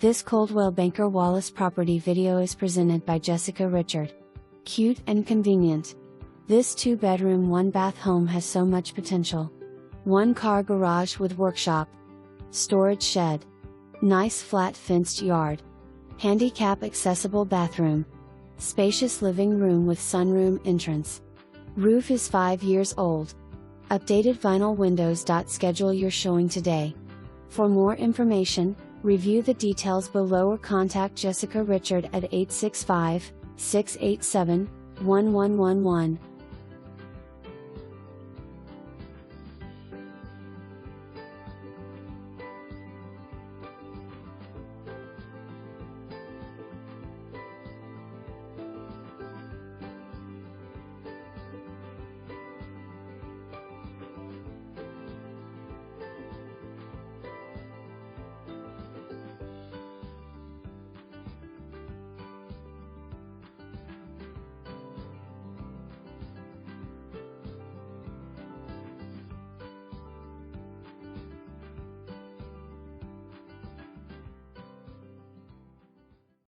This Coldwell Banker Wallace property video is presented by Jessica Richard. Cute and convenient. This 2-bedroom 1-bath home has so much potential. 1-car garage with workshop. Storage shed. Nice flat fenced yard. Handicap accessible bathroom. Spacious living room with sunroom entrance. Roof is 5 years old. Updated Vinyl Windows.Schedule you're showing today. For more information, review the details below or contact Jessica Richard at 865-687-1111.